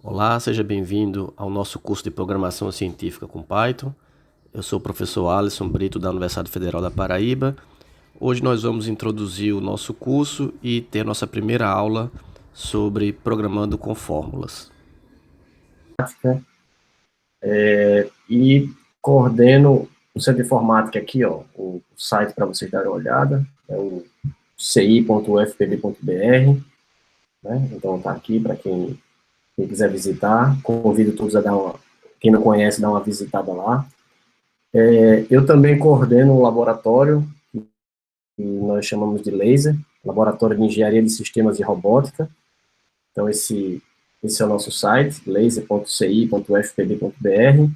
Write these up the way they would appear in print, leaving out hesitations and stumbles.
Olá, seja bem-vindo ao nosso curso de Programação Científica com Python. Eu sou o professor Alisson Brito, da Universidade Federal da Paraíba. Hoje nós vamos introduzir o nosso curso e ter a nossa primeira aula sobre programando com fórmulas. E coordeno o Centro de Informática aqui, ó, o site para vocês darem uma olhada, é o ci.ufpb.br, né? Então tá aqui para quem quiser visitar, convido todos a quem não conhece, dar uma visitada lá. Eu também coordeno um laboratório que nós chamamos de Laser, Laboratório de Engenharia de Sistemas e Robótica. Então esse é o nosso site, laser.ci.ufpb.br.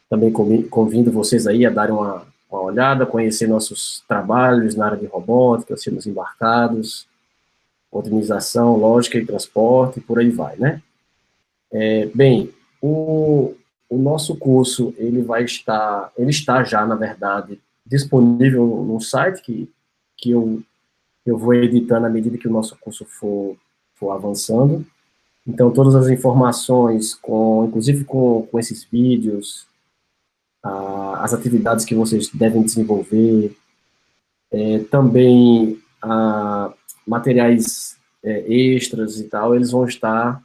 Também convido vocês aí a darem uma olhada, conhecer nossos trabalhos na área de robótica, sistemas embarcados, otimização, lógica e transporte, por aí vai, né? Bem, o nosso curso, ele está já, na verdade, disponível no site, que eu vou editando à medida que o nosso curso for avançando. Então, todas as informações, inclusive com esses vídeos, as atividades que vocês devem desenvolver, também materiais extras e tal, eles vão estar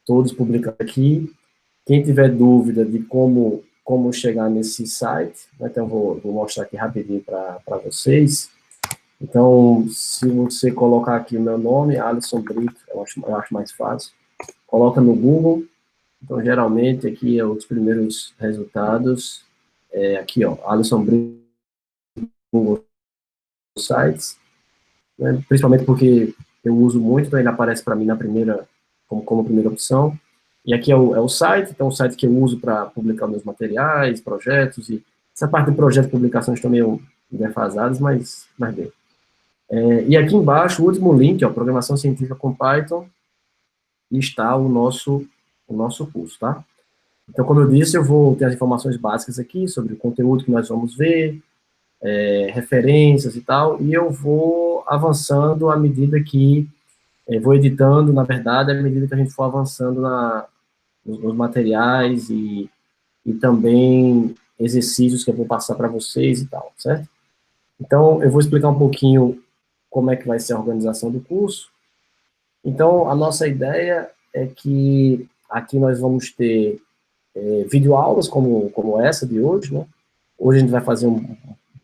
todos publicados aqui. Quem tiver dúvida de como chegar nesse site, né, então vou mostrar aqui rapidinho para vocês. Então, se você colocar aqui o meu nome, Alisson Brito, eu acho mais fácil, coloca no Google. Então, geralmente, aqui é os primeiros resultados, aqui, ó, Alisson Brito, Google Sites, né, principalmente porque eu uso muito, então ele aparece para mim como primeira opção. E aqui é o site, então o site que eu uso para publicar meus materiais, projetos, e essa parte de projeto e publicação estão meio defasadas, mas bem. E aqui embaixo, o último link, ó, Programação Científica com Python, está o nosso curso, tá? Então, como eu disse, eu vou ter as informações básicas aqui sobre o conteúdo que nós vamos ver, referências e tal, e eu vou avançando à medida que, vou editando, na verdade, à medida que a gente for avançando nos materiais e também exercícios que eu vou passar para vocês e tal, certo? Então, eu vou explicar um pouquinho como é que vai ser a organização do curso. Então, a nossa ideia é que aqui nós vamos ter videoaulas como essa de hoje, né? Hoje a gente vai fazer um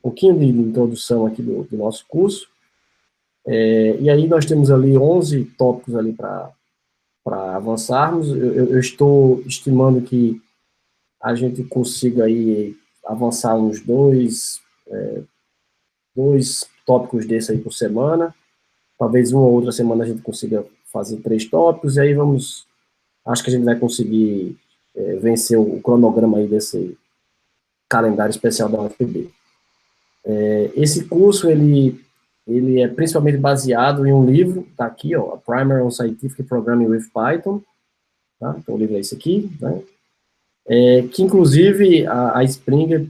pouquinho de introdução aqui do nosso curso. E aí nós temos ali 11 tópicos ali para avançarmos. Eu estou estimando que a gente consiga aí avançar uns dois tópicos desse aí por semana. Talvez uma ou outra semana a gente consiga fazer 3 tópicos, e aí acho que a gente vai conseguir vencer o cronograma aí desse calendário especial da UFPB. Esse curso, ele é principalmente baseado em um livro, tá aqui, ó, A Primer on Scientific Programming with Python, tá? Então o livro é esse aqui, né? Que inclusive a Springer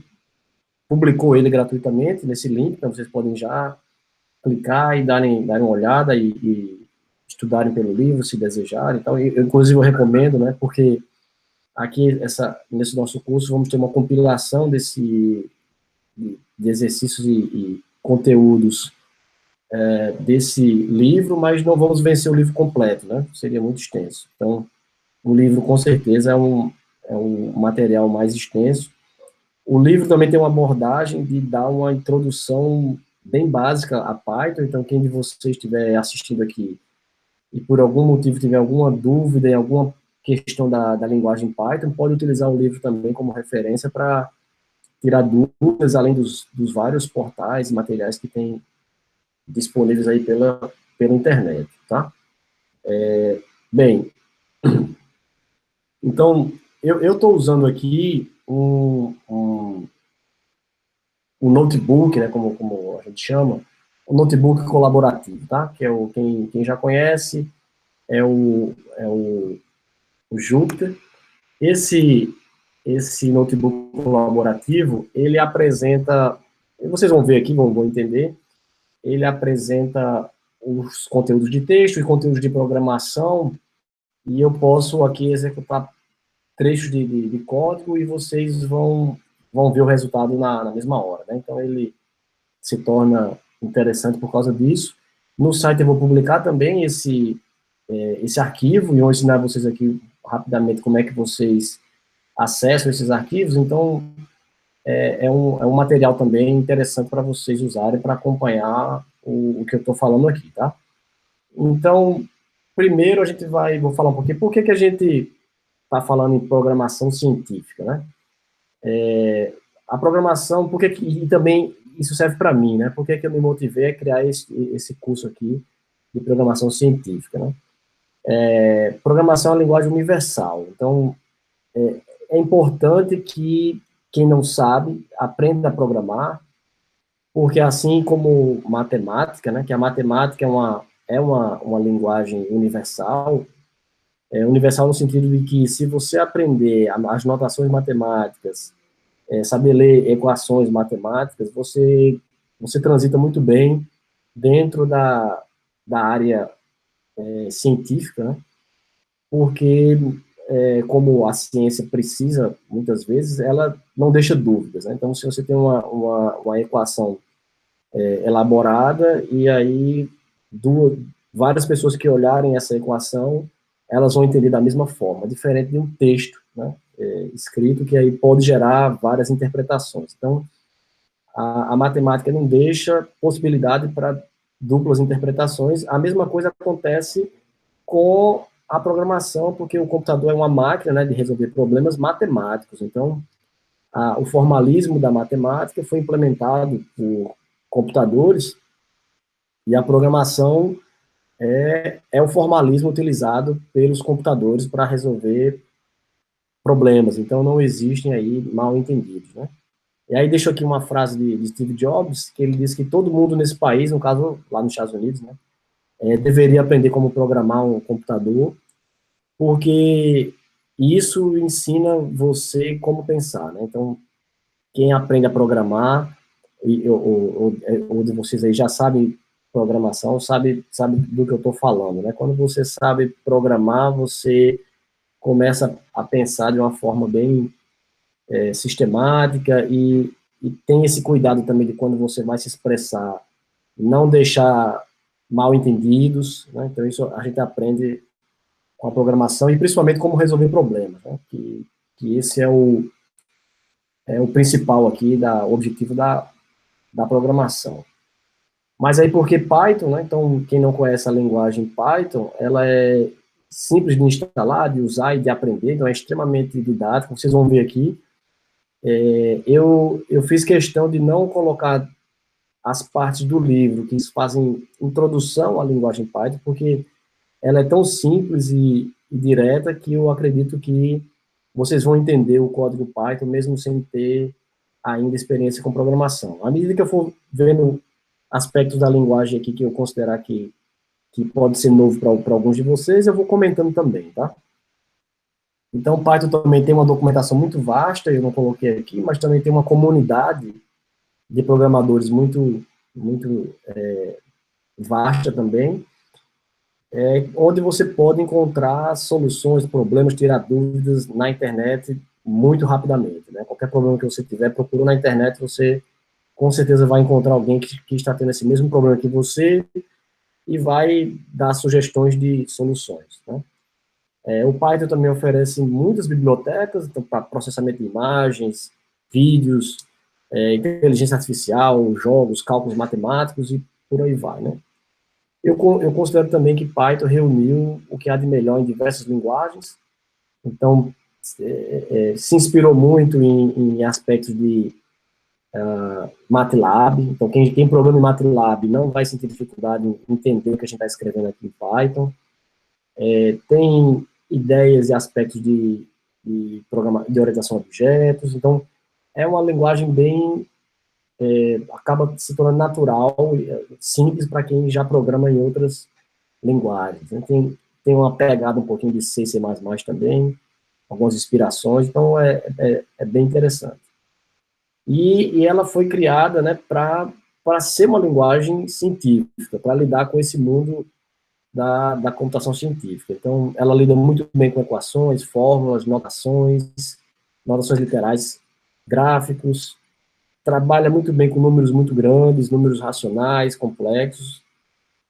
publicou ele gratuitamente nesse link, então vocês podem já clicar e darem uma olhada e estudarem pelo livro, se desejarem. Então, eu inclusive eu recomendo, né, porque aqui nesse nosso curso vamos ter uma compilação de exercícios e conteúdos desse livro, mas não vamos vencer o livro completo, né? Seria muito extenso. Então, o livro com certeza é um material mais extenso. O livro também tem uma abordagem de dar uma introdução bem básica a Python, então quem de vocês estiver assistindo aqui e por algum motivo tiver alguma dúvida em alguma questão da linguagem Python, pode utilizar o livro também como referência para tirar dúvidas, além dos vários portais e materiais que tem disponíveis aí pela internet, tá? Bem, então, eu estou usando aqui um notebook, né, como a gente chama, um notebook colaborativo, tá? Que é quem já conhece, é o Jupyter. Esse notebook colaborativo, ele apresenta, vocês vão ver aqui, vão entender, ele apresenta os conteúdos de texto e conteúdos de programação e eu posso aqui executar trechos de código e vocês vão ver o resultado na mesma hora, né? Então, ele se torna interessante por causa disso. No site eu vou publicar também esse arquivo, e vou ensinar vocês aqui rapidamente como é que vocês acessam esses arquivos. Então, é um material também interessante para vocês usarem para acompanhar o que eu estou falando aqui, tá? Então, primeiro vou falar um pouquinho por que a gente está falando em programação científica, né? A programação, e também isso serve para mim, né? Por que eu me motivei a criar esse curso aqui de programação científica, né? Programação é uma linguagem universal, então é importante que quem não sabe aprenda a programar, porque assim como matemática, né? Que a matemática é uma linguagem universal, universal no sentido de que se você aprender as notações matemáticas, saber ler equações matemáticas, você transita muito bem dentro da área científica, né? Porque, como a ciência precisa, muitas vezes, ela não deixa dúvidas, né? Então, se você tem uma equação elaborada, e aí várias pessoas que olharem essa equação, elas vão entender da mesma forma, diferente de um texto, né, escrito, que aí pode gerar várias interpretações. Então, a matemática não deixa possibilidade para duplas interpretações. A mesma coisa acontece com a programação, porque o computador é uma máquina, né, de resolver problemas matemáticos. Então, o formalismo da matemática foi implementado por computadores, e a programação é o formalismo utilizado pelos computadores para resolver problemas. Então, não existem aí mal-entendidos, né? E aí deixo aqui uma frase de Steve Jobs, que ele diz que todo mundo nesse país, no caso lá nos Estados Unidos, né, deveria aprender como programar um computador, porque isso ensina você como pensar, né? Então, quem aprende a programar, ou de vocês aí já sabem programação, sabe do que eu estou falando, né? Quando você sabe programar, você começa a pensar de uma forma bem sistemática, e tem esse cuidado também de quando você vai se expressar, não deixar mal entendidos, né? Então isso a gente aprende com a programação, e principalmente como resolver problemas, né? Que esse é o principal aqui, o objetivo da programação. Mas aí porque Python, né? Então, quem não conhece a linguagem Python, ela é simples de instalar, de usar e de aprender, então é extremamente didático. Vocês vão ver aqui. Eu fiz questão de não colocar as partes do livro que fazem introdução à linguagem Python, porque ela é tão simples e direta que eu acredito que vocês vão entender o código Python mesmo sem ter ainda experiência com programação. À medida que eu for vendo aspectos da linguagem aqui que eu considerar que pode ser novo para alguns de vocês, eu vou comentando também, tá? Então, o Python também tem uma documentação muito vasta, eu não coloquei aqui, mas também tem uma comunidade de programadores muito vasta também, onde você pode encontrar soluções, problemas, tirar dúvidas na internet muito rapidamente, né? Qualquer problema que você tiver, procura na internet, você com certeza vai encontrar alguém que está tendo esse mesmo problema que você e vai dar sugestões de soluções, né? O Python também oferece muitas bibliotecas, então, para processamento de imagens, vídeos, inteligência artificial, jogos, cálculos matemáticos e por aí vai, né? Eu considero também que Python reuniu o que há de melhor em diversas linguagens, então se inspirou muito em aspectos de MATLAB, então quem tem problema em MATLAB não vai sentir dificuldade em entender o que a gente está escrevendo aqui em Python. Tem ideias e aspectos de orientação a objetos, então é uma linguagem bem, acaba se tornando natural, simples para quem já programa em outras linguagens. Tem uma pegada um pouquinho de C, C++ também, algumas inspirações, então é bem interessante. E ela foi criada, né, para ser uma linguagem científica, para lidar com esse mundo da computação científica. Então, ela lida muito bem com equações, fórmulas, notações literais, gráficos, trabalha muito bem com números muito grandes, números racionais, complexos,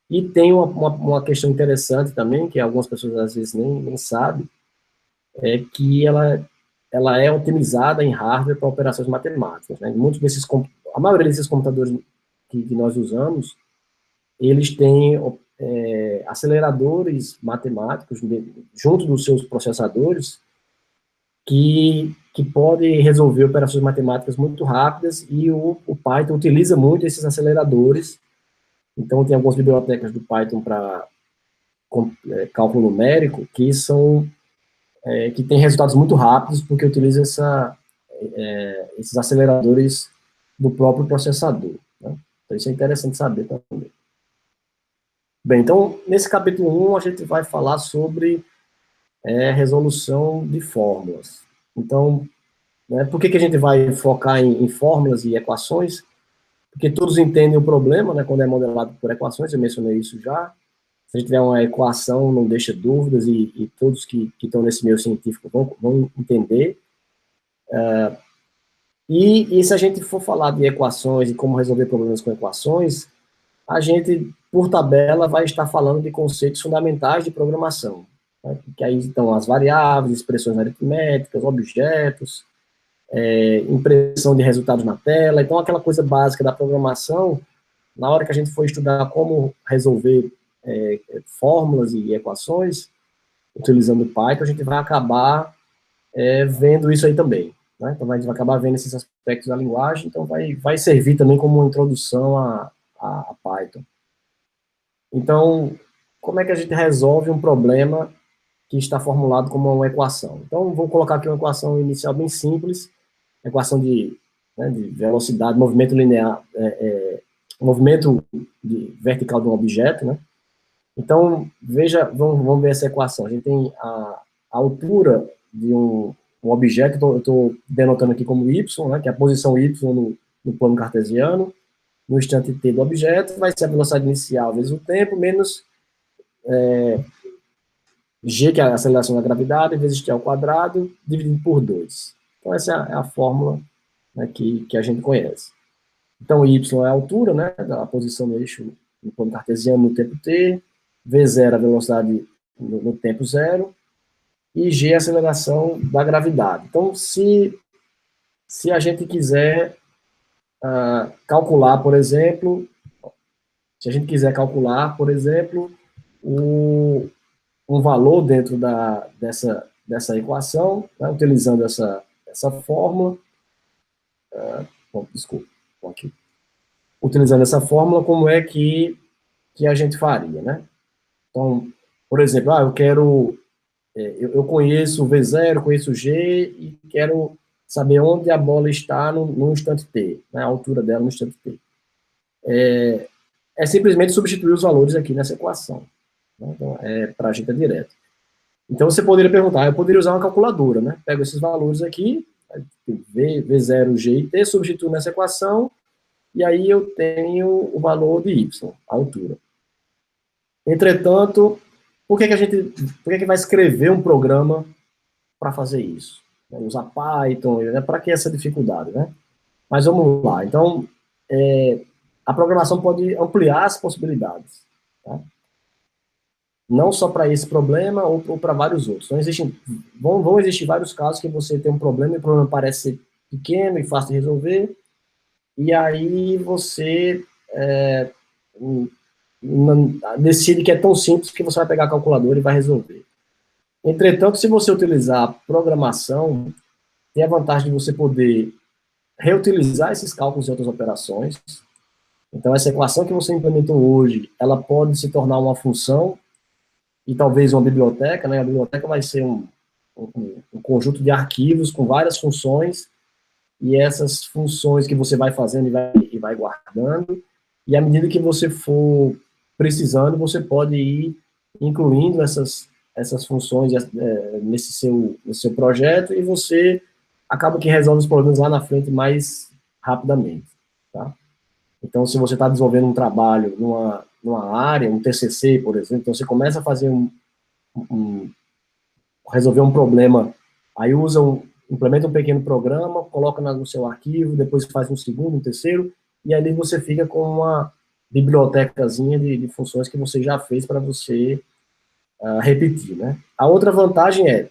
e tem uma questão interessante também, que algumas pessoas às vezes nem sabem, é que ela é otimizada em hardware para operações matemáticas, né? A maioria desses computadores que nós usamos, eles têm aceleradores matemáticos junto dos seus processadores que podem resolver operações matemáticas muito rápidas, e o Python utiliza muito esses aceleradores. Então, tem algumas bibliotecas do Python para cálculo numérico que tem resultados muito rápidos, porque utiliza esses aceleradores do próprio processador, né? Então, isso é interessante saber também. Bem, então, nesse capítulo 1, a gente vai falar sobre resolução de fórmulas. Então, né, por que a gente vai focar em fórmulas e equações? Porque todos entendem o problema, né, quando é modelado por equações, eu mencionei isso já. Se a gente tiver uma equação, não deixa dúvidas, e todos que estão nesse meio científico vão entender. E se a gente for falar de equações e como resolver problemas com equações, a gente, por tabela, vai estar falando de conceitos fundamentais de programação, né, que aí estão as variáveis, expressões aritméticas, objetos, impressão de resultados na tela. Então, aquela coisa básica da programação, na hora que a gente for estudar como resolver fórmulas e equações, utilizando o Python, a gente vai acabar vendo isso aí também, né? Então, a gente vai acabar vendo esses aspectos da linguagem, então vai servir também como uma introdução a Python. Então, como é que a gente resolve um problema que está formulado como uma equação? Então, vou colocar aqui uma equação inicial bem simples, equação de velocidade, movimento linear, movimento vertical de um objeto, né? Então, vamos ver essa equação. A gente tem a altura de um objeto, eu estou denotando aqui como y, né, que é a posição y no plano cartesiano, no instante t do objeto, vai ser a velocidade inicial vezes o tempo, menos g, que é a aceleração da gravidade, vezes t ao quadrado, dividido por 2. Então, essa é a fórmula, né, que a gente conhece. Então, y é a altura, né, da posição no eixo no plano cartesiano no tempo t, v0 a velocidade no tempo zero, e g é a aceleração da gravidade. Então, se a gente quiser calcular, por exemplo, um valor dentro dessa equação, né, utilizando essa fórmula, aqui. Utilizando essa fórmula, como é que a gente faria, né? Então, por exemplo, eu conheço o V0, conheço o G, e quero saber onde a bola está no instante T, né, a altura dela no instante T. É simplesmente substituir os valores aqui nessa equação, né? Então, para a gente é direto. Então, você poderia perguntar, eu poderia usar uma calculadora, né? Pego esses valores aqui, V0, G e T, substituo nessa equação, e aí eu tenho o valor de Y, a altura. Entretanto, por que vai escrever um programa para fazer isso? Usar Python, né? Para que essa dificuldade, né? Mas vamos lá. Então, a programação pode ampliar as possibilidades, tá? Não só para esse problema ou para vários outros. Então, vão existir vários casos que você tem um problema e o problema parece ser pequeno e fácil de resolver, e aí você decide que é tão simples que você vai pegar a calculadora e vai resolver. Entretanto, se você utilizar a programação, tem a vantagem de você poder reutilizar esses cálculos em outras operações. Então, essa equação que você implementou hoje, ela pode se tornar uma função e talvez uma biblioteca, né? A biblioteca vai ser um conjunto de arquivos com várias funções, e essas funções que você vai fazendo e vai guardando, e à medida que você for precisando, você pode ir incluindo essas funções nesse seu projeto, e você acaba que resolve os problemas lá na frente mais rapidamente, tá? Então, se você está desenvolvendo um trabalho numa área, um TCC, por exemplo, então você começa a fazer resolver um problema, aí implementa um pequeno programa, coloca no seu arquivo, depois faz um segundo, um terceiro, e ali você fica com uma bibliotecazinha de funções que você já fez para você repetir, né? A outra vantagem é,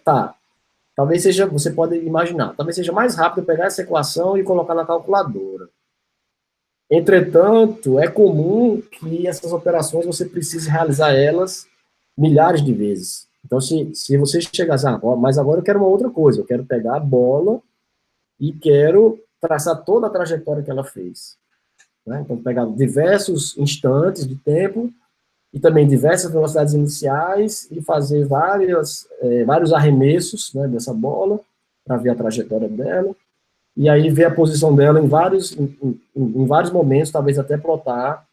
talvez seja, você pode imaginar, talvez seja mais rápido pegar essa equação e colocar na calculadora. Entretanto, é comum que essas operações você precise realizar elas milhares de vezes. Então, se você chegar assim, mas agora eu quero uma outra coisa, eu quero pegar a bola e quero traçar toda a trajetória que ela fez. Né? Então, pegar diversos instantes de tempo e também diversas velocidades iniciais e fazer vários arremessos, né, dessa bola para ver a trajetória dela e aí ver a posição dela em vários momentos, talvez até plotar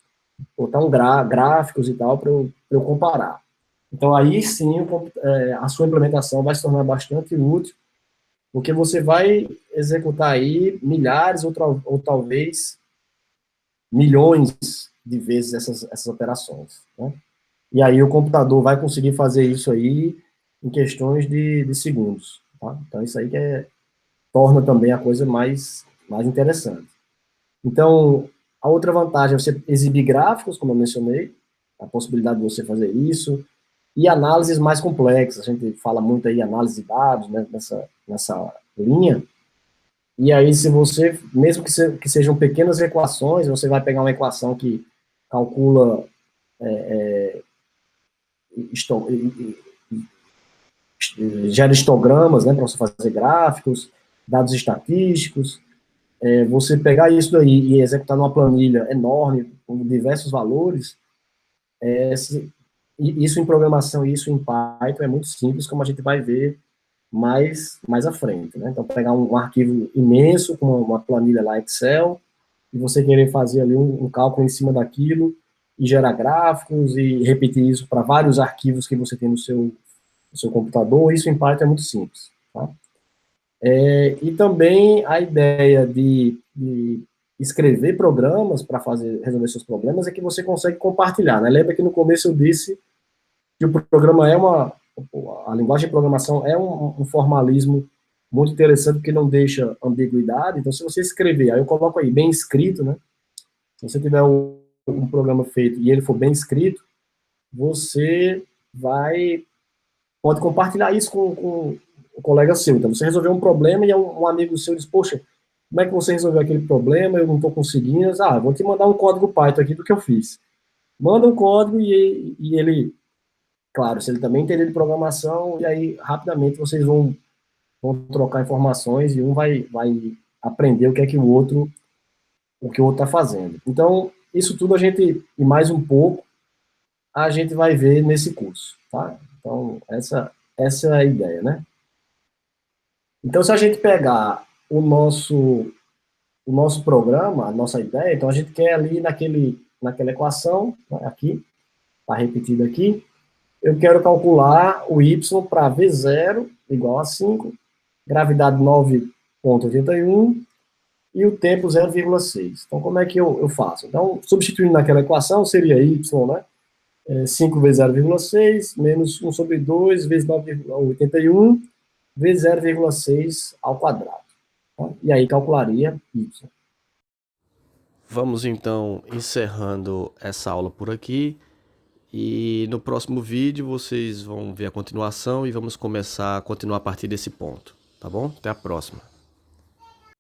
gráficos e tal para eu comparar. Então aí sim a sua implementação vai se tornar bastante útil, porque você vai executar aí milhares ou talvez milhões de vezes essas operações, né? E aí o computador vai conseguir fazer isso aí em questões de segundos, tá? Então isso aí torna também a coisa mais interessante. Então, a outra vantagem é você exibir gráficos, como eu mencionei, a possibilidade de você fazer isso, e análises mais complexas, a gente fala muito aí análise de dados, né, nessa linha, e aí se você, mesmo que sejam pequenas equações, você vai pegar uma equação que calcula gera histogramas, né, para você fazer gráficos, dados estatísticos, você pegar isso daí e executar numa planilha enorme, com diversos valores, isso em programação e isso em Python é muito simples, como a gente vai ver mais à frente, né? Então, pegar um arquivo imenso, com uma planilha lá Excel, e você querer fazer ali um cálculo em cima daquilo, e gerar gráficos, e repetir isso para vários arquivos que você tem no seu computador, isso em Python é muito simples, tá? E também a ideia de escrever programas para resolver seus problemas é que você consegue compartilhar, né? Lembra que no começo eu disse que o programa a linguagem de programação é um formalismo muito interessante, porque não deixa ambiguidade. Então, se você escrever, aí eu coloco aí, bem escrito, né? Se você tiver um programa feito e ele for bem escrito, você pode compartilhar isso com um colega seu. Então, você resolveu um problema e um amigo seu diz, poxa, como é que você resolveu aquele problema? Eu não estou conseguindo. Vou te mandar um código Python aqui do que eu fiz. Manda um código e ele, claro, se ele também entender de programação, e aí rapidamente vocês vão trocar informações e um vai aprender o que o outro está fazendo. Então, isso tudo e mais um pouco, a gente vai ver nesse curso, tá? Então, essa é a ideia, né? Então, se a gente pegar o nosso programa, a nossa ideia, então a gente quer ali naquela equação, né, aqui, está repetida aqui, eu quero calcular o y para V0 igual a 5, gravidade 9,81 e o tempo 0,6. Então, como é que eu faço? Então, substituindo naquela equação, seria y, né? 5 vezes 0,6, menos 1 sobre 2, vezes 9,81, vezes 0,6 ao quadrado. Tá? E aí calcularia y. Vamos então encerrando essa aula por aqui. E no próximo vídeo vocês vão ver a continuação e vamos começar a continuar a partir desse ponto, tá bom? Até a próxima.